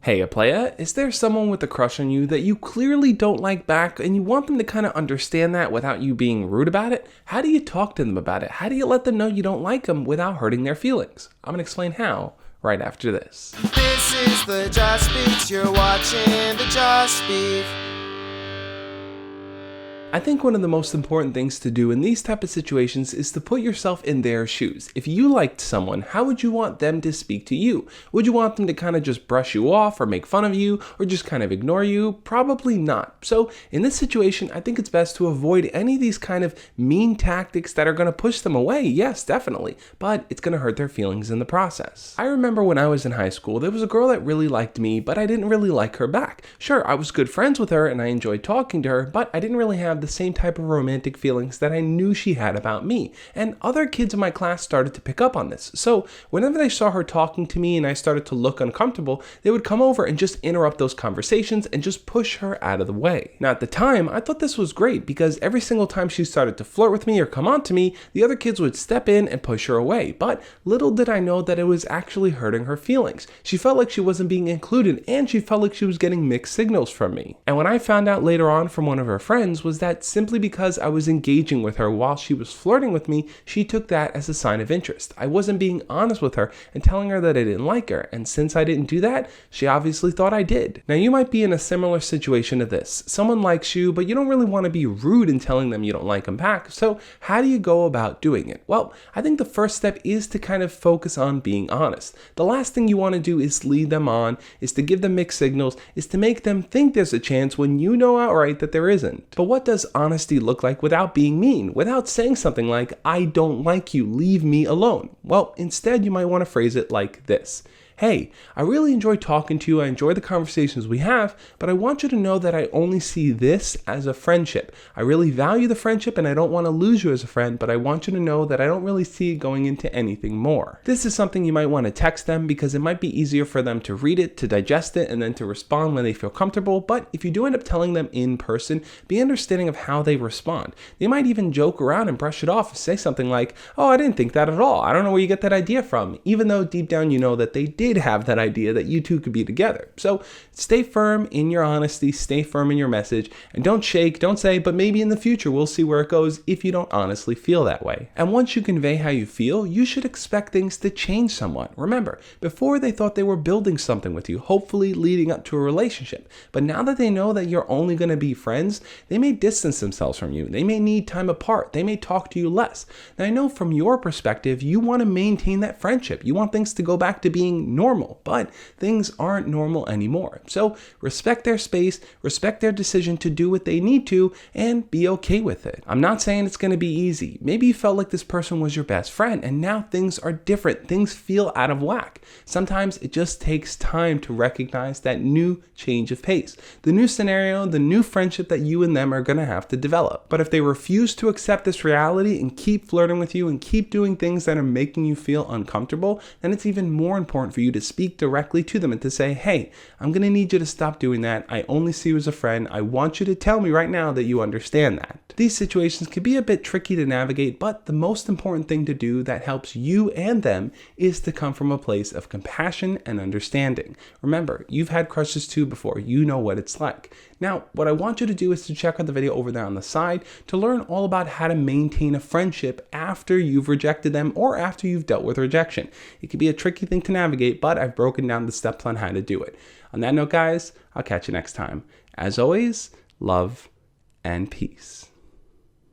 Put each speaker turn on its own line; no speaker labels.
Hey, a playa, is there someone with a crush on you that you clearly don't like back and you want them to kind of understand that without you being rude about it? How do you talk to them about it? How do you let them know you don't like them without hurting their feelings? I'm going to explain how right after this.
This is the Just Beef. You're watching the Just Beef.
I think one of the most important things to do in these type of situations is to put yourself in their shoes. If you liked someone, how would you want them to speak to you? Would you want them to kind of just brush you off or make fun of you or just kind of ignore you? Probably not. So in this situation, I think it's best to avoid any of these kind of mean tactics that are going to push them away. Yes, definitely. But it's going to hurt their feelings in the process. I remember when I was in high school, there was a girl that really liked me, but I didn't really like her back. Sure, I was good friends with her and I enjoyed talking to her, but I didn't really have the same type of romantic feelings that I knew she had about me. And other kids in my class started to pick up on this. So whenever they saw her talking to me and I started to look uncomfortable, they would come over and just interrupt those conversations and just push her out of the way. Now at the time, I thought this was great because every single time she started to flirt with me or come on to me, the other kids would step in and push her away. But little did I know that it was actually hurting her feelings. She felt like she wasn't being included and she felt like she was getting mixed signals from me. And when I found out later on from one of her friends was that simply because I was engaging with her while she was flirting with me, she took that as a sign of interest. I wasn't being honest with her and telling her that I didn't like her, and since I didn't do that, she obviously thought I did. Now you might be in a similar situation to this. Someone likes you, but you don't really want to be rude in telling them you don't like them back, so how do you go about doing it? Well, I think the first step is to kind of focus on being honest. The last thing you want to do is lead them on, is to give them mixed signals, is to make them think there's a chance when you know outright that there isn't. But what does honesty look like without being mean, without saying something like, I don't like you, leave me alone? Well, instead you might want to phrase it like this. Hey, I really enjoy talking to you, I enjoy the conversations we have, but I want you to know that I only see this as a friendship. I really value the friendship and I don't want to lose you as a friend, but I want you to know that I don't really see it going into anything more. This is something you might want to text them because it might be easier for them to read it, to digest it, and then to respond when they feel comfortable, but if you do end up telling them in person, be understanding of how they respond. They might even joke around and brush it off and say something like, oh, I didn't think that at all. I don't know where you get that idea from, even though deep down you know that they did have that idea that you two could be together. So stay firm in your honesty, stay firm in your message, and don't shake, don't say, but maybe in the future we'll see where it goes if you don't honestly feel that way. And once you convey how you feel, you should expect things to change somewhat. Remember, before they thought they were building something with you, hopefully leading up to a relationship. But now that they know that you're only going to be friends, they may distance themselves from you. They may need time apart. They may talk to you less. Now I know from your perspective, you want to maintain that friendship. You want things to go back to being normal, but things aren't normal anymore. So respect their space, respect their decision to do what they need to, and be okay with it. I'm not saying it's going to be easy. Maybe you felt like this person was your best friend and now things are different. Things feel out of whack. Sometimes it just takes time to recognize that new change of pace, the new scenario, the new friendship that you and them are going to have to develop. But if they refuse to accept this reality and keep flirting with you and keep doing things that are making you feel uncomfortable, then it's even more important for you to speak directly to them and to say, hey, I'm going to need you to stop doing that. I only see you as a friend. I want you to tell me right now that you understand that. These situations can be a bit tricky to navigate, but the most important thing to do that helps you and them is to come from a place of compassion and understanding. Remember, you've had crushes too before. You know what it's like. Now, what I want you to do is to check out the video over there on the side to learn all about how to maintain a friendship after you've rejected them or after you've dealt with rejection. It can be a tricky thing to navigate, but I've broken down the steps on how to do it. On that note, guys, I'll catch you next time. As always, love and peace.